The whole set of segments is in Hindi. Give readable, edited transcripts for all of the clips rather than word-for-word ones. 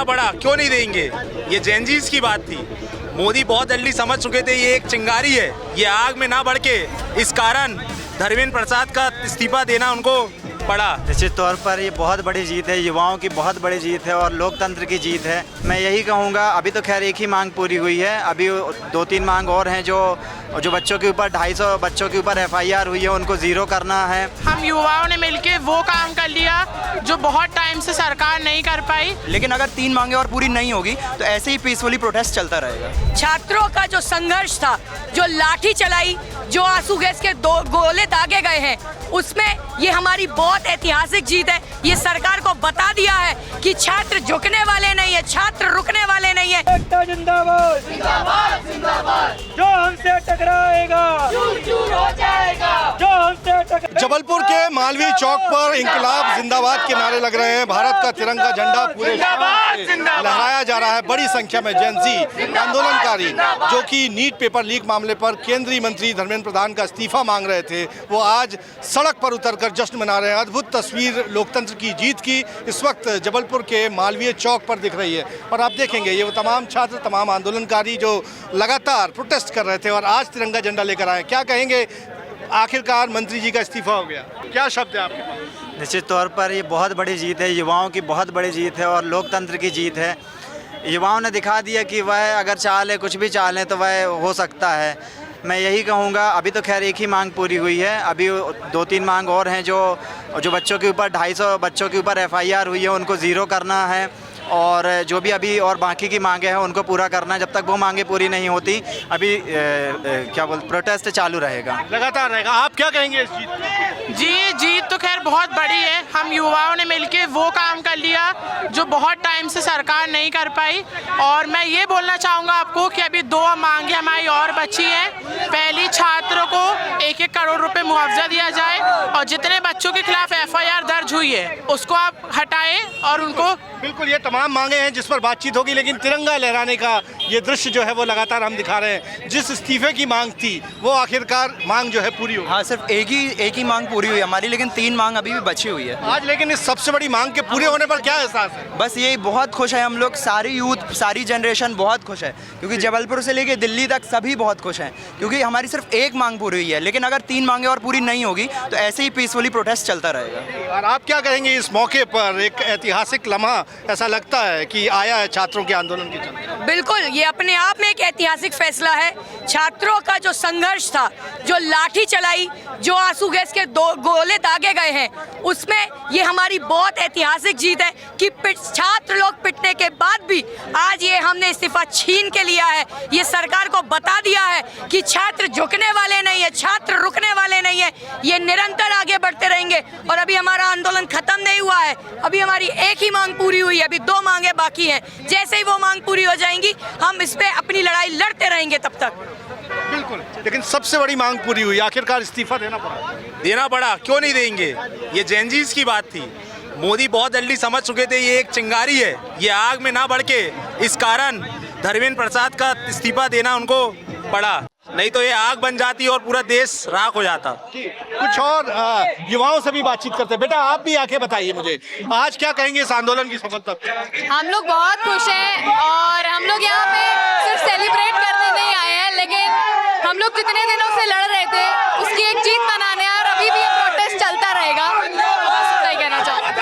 पड़ा क्यों नहीं देंगे, ये जेनजीज की बात थी। मोदी बहुत जल्दी समझ चुके थे ये एक चिंगारी है, ये आग में ना बढ़ के इस कारण धर्मेंद्र प्रसाद का इस्तीफा देना उनको पड़ा। निश्चित तौर पर ये बहुत बड़ी जीत है, युवाओं की बहुत बड़ी जीत है और लोकतंत्र की जीत है। मैं यही कहूँगा, अभी तो खैर एक ही मांग पूरी हुई है, अभी 2-3 मांग और हैं जो बच्चों के ऊपर 250 बच्चों के ऊपर FIR हुई है, उनको ज़ीरो करना है। हम युवाओं ने मिलके वो काम कर लिया जो बहुत टाइम से सरकार नहीं कर पाई। लेकिन अगर 3 मांगे और पूरी नहीं होगी तो ऐसे ही पीसफुली प्रोटेस्ट चलता रहेगा। छात्रों का जो संघर्ष था, जो लाठी चलाई, जो आंसू गैस के 2 गोले दागे गए हैं, उसमें ये हमारी बहुत ऐतिहासिक जीत है। ये सरकार को बता दिया है कि छात्र झुकने वाले नहीं है, छात्र रुकने वाले नहीं है। जिंदाबाद जिंदाबाद जिंदाबाद, जो हमसे टकराएगा चूर चूर हो जाएगा, जो हमसे जबलपुर के मालवीय चौक पर इंकलाब जिंदाबाद के नारे लग रहे हैं। भारत का तिरंगा झंडा पूरे शहर में लहराया जा रहा है। बड़ी संख्या में जेनजी आंदोलनकारी जो कि नीट पेपर लीक मामले पर केंद्रीय मंत्री धर्मेंद्र प्रधान का इस्तीफा मांग रहे थे, वो आज सड़क पर उतरकर जश्न मना रहे हैं। अद्भुत तस्वीर लोकतंत्र की जीत की इस वक्त जबलपुर के मालवीय चौक पर दिख रही है। और आप देखेंगे ये वो तमाम छात्र, तमाम आंदोलनकारी जो लगातार प्रोटेस्ट कर रहे थे और आज तिरंगा झंडा लेकर आए। क्या कहेंगे, आखिरकार मंत्री जी का इस्तीफा हो गया, क्या शब्द है आपके पास? निश्चित तौर पर ये बहुत बड़ी जीत है, युवाओं की बहुत बड़ी जीत है और लोकतंत्र की जीत है। युवाओं ने दिखा दिया कि वह अगर चाह लें, कुछ भी चाह लें तो वह हो सकता है। मैं यही कहूँगा, अभी तो खैर एक ही मांग पूरी हुई है, अभी 2-3 मांग और हैं जो बच्चों के ऊपर 250 बच्चों के ऊपर FIR हुई है, उनको ज़ीरो करना है और जो भी अभी और बाकी की मांगे हैं उनको पूरा करना है। जब तक वो मांगे पूरी नहीं होती अभी प्रोटेस्ट चालू रहेगा, लगातार रहेगा। आप क्या कहेंगे इस जीत पर? जी, जीत तो खैर बहुत बड़ी है। हम युवाओं ने मिलके वो काम कर लिया जो बहुत टाइम से सरकार नहीं कर पाई। और मैं ये बोलना चाहूँगा आपको कि अभी 2 मांगे हमारी और बची हैं। पहली, छात्रों को 1-1 करोड़ रुपए मुआवजा दिया जाए और जितने बच्चों के खिलाफ FIR दर्ज हुई है उसको आप हटाएं और उनको। बिल्कुल, ये तमाम मांगे हैं जिस पर बातचीत होगी, लेकिन तिरंगा लहराने का ये दृश्य जो है वो लगातार हम दिखा रहे हैं। जिस इस्तीफे की मांग थी वो आखिरकार मांग जो है पूरी हुई। हाँ, सिर्फ एक ही मांग पूरी हुई हमारी, लेकिन 3 मांग अभी भी बची हुई है आज। लेकिन इस सबसे बड़ी मांग के पूरे होने पर क्या एहसास है? बस ये बहुत खुश है हम लोग, सारी यूथ, सारी जनरेशन बहुत खुश है, क्योंकि जबलपुर से लेके दिल्ली तक सभी बहुत खुश हैं, क्योंकि हमारी सिर्फ 1 मांग पूरी हुई है। लेकिन अगर 3 मांगे और पूरी नहीं होगी तो ऐसे ही पीसफुली प्रोटेस्ट चलता रहेगा। और आप क्या कहेंगे इस मौके पर? एक ऐतिहासिक लम्हा ऐसा लगता है कि आया है छात्रों के आंदोलन के चलते। बिल्कुल, ये अपने आप में एक ऐतिहासिक फैसला है। छात्रों का जो संघर्ष था, जो लाठी चलाई, जो आंसू गैस के 2 गोले दागे गए हैं, उसमें ये हमारी बहुत ऐतिहासिक जीत है कि छात्र लोग पिटने के बाद भी आज ये हमने इस्तीफा छीन के लिया है। ये सरकार को बता दिया है कि छात्र झुकने वाले नहीं है, छात्र रुकने वाले नहीं है। ये निरंतर आगे बढ़ते रहेंगे और अभी हमारा आंदोलन खत्म नहीं हुआ है। अभी हमारी एक ही मांग पूरी हुई है, अभी 2 मांगे बाकी हैं। जैसे ही वो मांग पूरी हो जाएंगी हम इस पे अपनी लड़ाई लड़ते रहेंगे तब तक। बिल्कुल, लेकिन सबसे बड़ी मांग पूरी हुई, आखिरकार इस्तीफा देना पड़ा क्यों नहीं देंगे, ये जेनजीज की बात थी। मोदी बहुत जल्दी समझ चुके थे ये एक चिंगारी है, ये आग में ना बढ़ के इस कारण धर्मेंद्र प्रसाद का इस्तीफा देना उनको पड़ा। नहीं तो ये आग बन जाती और पूरा देश राख हो जाता। कुछ और युवाओं से भी बातचीत करते हैं। बेटा, आप भी आके बताइए मुझे, आज क्या कहेंगे इस आंदोलन की सफलता पर? हम लोग बहुत खुश हैं और हम लोग यहाँ पे सिर्फ सेलिब्रेट करने नहीं आए हैं, लेकिन हम लोग कितने दिनों से लड़ रहे थे उसकी एक जीत मनाने, और अभी भी ये प्रोटेस्ट चलता रहेगा। बस यही कहना चाहूँगा।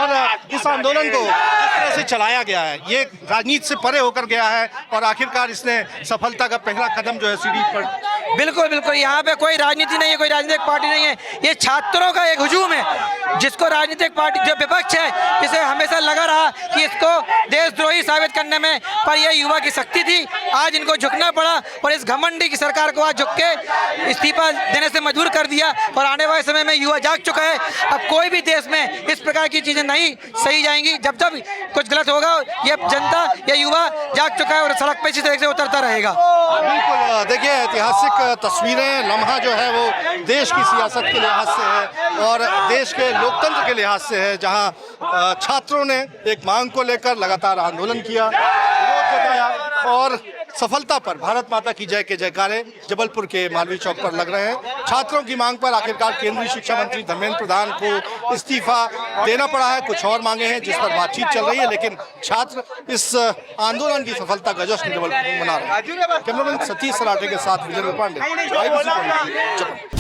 और इस आंदोलन को जिस तरह से चलाया गया है, ये राजनीति से परे होकर गया है और आखिरकार इसने सफलता का पहला कदम जो है सीढ़ी पर। बिल्कुल बिल्कुल, यहाँ पे कोई राजनीति नहीं है, कोई राजनीतिक पार्टी नहीं है, ये छात्रों का एक हुजूम है जिसको राजनीतिक पार्टी, जो विपक्ष है, इसे हमेशा लगा रहा कि इसको देशद्रोही साबित करने में, पर यह युवा की शक्ति थी। आज इनको झुकना पड़ा और इस घमंडी की सरकार को आज झुक के इस्तीफा देने से मजबूर कर दिया और आने वाले समय में युवा जाग चुका है। अब कोई भी देश में इस प्रकार की चीज़ें नहीं सही जाएंगी। जब जब कुछ गलत होगा ये जनता, ये युवा जाग चुका है और सड़क पर इसी तरह से उतरता रहेगा। बिल्कुल, देखिए ऐतिहासिक तस्वीरें, लम्हा जो है वो देश की सियासत के लिहाज से है और देश के लोकतंत्र के लिहाज से है, जहां छात्रों ने एक मांग को लेकर लगातार आंदोलन किया, विरोध जताया और सफलता पर भारत माता की जय के जयकारे जबलपुर के मालवीय चौक पर लग रहे हैं। छात्रों की मांग पर आखिरकार केंद्रीय शिक्षा मंत्री धर्मेंद्र प्रधान को इस्तीफा देना पड़ा है। कुछ और मांगे हैं जिस पर बातचीत चल रही है, लेकिन छात्र इस आंदोलन की सफलता का जश्न जबलपुर में मना रहे हैं। कैमरामैन सतीश सराठे के साथ विजय पांडे, IBC